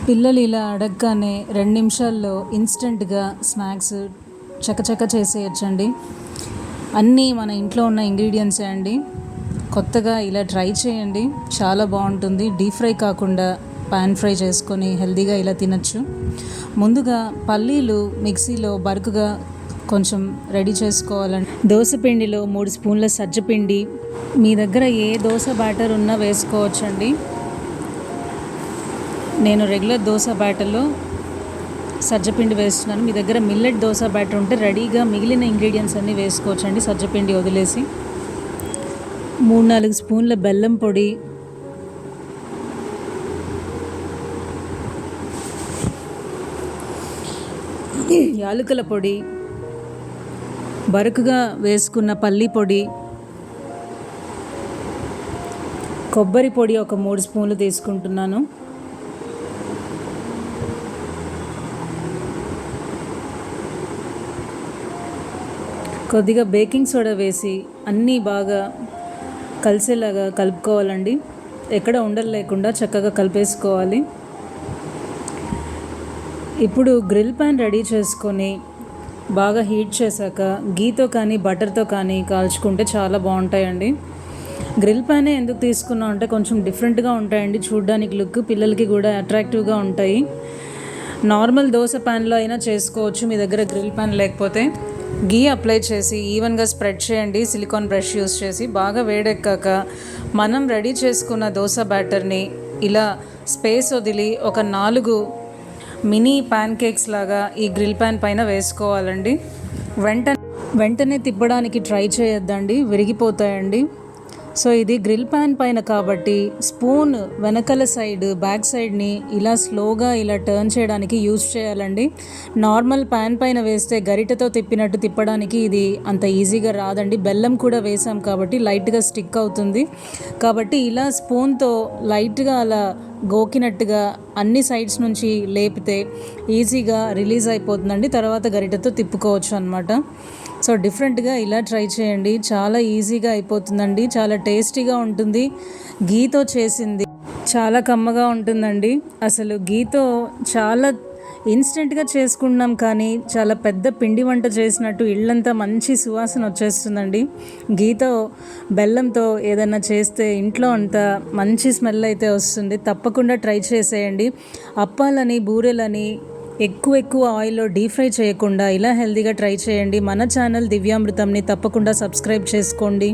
పిల్లలు ఇలా అడగగానే 2 నిమిషాల్లో ఇన్స్టెంట్గా స్నాక్స్ చకచక చేసేయచ్చండి. అన్నీ మన ఇంట్లో ఉన్న ఇంగ్రీడియంట్సే అండి. కొత్తగా ఇలా ట్రై చేయండి, చాలా బాగుంటుంది. డీప్ ఫ్రై కాకుండా పాన్ ఫ్రై చేసుకొని హెల్తీగా ఇలా తినచ్చు. ముందుగా పల్లీలు మిక్సీలో బరుకుగా కొంచెం రెడీ చేసుకోవాలండి. దోశ పిండిలో 3 స్పూన్ల సజ్జపిండి, మీ దగ్గర ఏ దోశ బ్యాటర్ ఉన్నా వేసుకోవచ్చండి. నేను రెగ్యులర్ దోశ బ్యాటర్లో సజ్జపిండి వేస్తున్నాను. మీ దగ్గర మిల్లెట్ దోశ బ్యాటర్ ఉంటే రెడీగా మిగిలిన ఇంగ్రీడియంట్స్ అన్నీ వేసుకోవచ్చండి, సజ్జపిండి వదిలేసి. 3-4 స్పూన్ల బెల్లం పొడి, యాలకుల పొడి, బరుకుగా వేసుకున్న పల్లి పొడి, కొబ్బరి పొడి ఒక 3 స్పూన్లు తీసుకుంటున్నాను. కొద్దిగా బేకింగ్ సోడా వేసి అన్నీ బాగా కలిసేలాగా కలుపుకోవాలండి. ఎక్కడ ఉండలు లేకుండా చక్కగా కలిపేసుకోవాలి. ఇప్పుడు గ్రిల్ ప్యాన్ రెడీ చేసుకొని బాగా హీట్ చేశాక గీతో కానీ బటర్తో కానీ కాల్చుకుంటే చాలా బాగుంటాయండి. గ్రిల్ ప్యానే ఎందుకు తీసుకున్నాం అంటే కొంచెం డిఫరెంట్గా ఉంటాయండి చూడడానికి, లుక్ పిల్లలకి కూడా అట్రాక్టివ్గా ఉంటాయి. నార్మల్ దోశ ప్యాన్లో అయినా చేసుకోవచ్చు, మీ దగ్గర గ్రిల్ ప్యాన్ లేకపోతే. గీ అప్లై చేసి ఈవెన్గా స్ప్రెడ్ చేయండి. సిలికాన్ బ్రష్ యూస్ చేసి బాగా వేడెక్కాక మనం రెడీ చేసుకున్న దోశ బ్యాటర్ని ఇలా స్పేస్ వదిలి ఒక 4 మినీ ప్యాన్ కేక్స్ లాగా ఈ గ్రిల్ ప్యాన్ పైన వేసుకోవాలండి. వెంటనే తిప్పడానికి ట్రై చేయొద్దండి, విరిగిపోతాయండి. సో ఇది గ్రిల్ ప్యాన్ పైన కాబట్టి స్పూన్ వెనకల సైడ్ బ్యాక్ సైడ్ని ఇలా స్లోగా ఇలా టర్న్ చేయడానికి యూజ్ చేయాలండి. నార్మల్ ప్యాన్ పైన వేస్తే గరిటెతో తిప్పినట్టు తిప్పడానికి ఇది అంత ఈజీగా రాదండి. బెల్లం కూడా వేసాం కాబట్టి లైట్గా స్టిక్ అవుతుంది. కాబట్టి ఇలా స్పూన్తో లైట్గా అలా గోకినట్టుగా అన్ని సైడ్స్ నుంచి లేపితే ఈజీగా రిలీజ్ అయిపోతుందండి. తర్వాత గరిటెతో తిప్పుకోవచ్చు అనమాట. సో డిఫరెంట్గా ఇలా ట్రై చేయండి, చాలా ఈజీగా అయిపోతుందండి, చాలా టేస్టీగా ఉంటుంది. గీతో చేసింది చాలా కమ్మగా ఉంటుందండి. అసలు గీతో చాలా ఇన్స్టెంట్గా చేసుకున్నాం కానీ చాలా పెద్ద పిండి వంట చేసినట్టు ఇళ్ళంతా మంచి సువాసన వచ్చేస్తుందండి. గీతో బెల్లంతో ఏదైనా చేస్తే ఇంట్లో అంతా మంచి స్మెల్ అయితే వస్తుంది. తప్పకుండా ట్రై చేసేయండి. అప్పాలని బూరెలని ఎక్కువ ఆయిల్లో డీప్ ఫ్రై చేయకుండా ఇలా హెల్తీగా ట్రై చేయండి. మన ఛానల్ దివ్యామృతంని తప్పకుండా సబ్స్క్రైబ్ చేసుకోండి.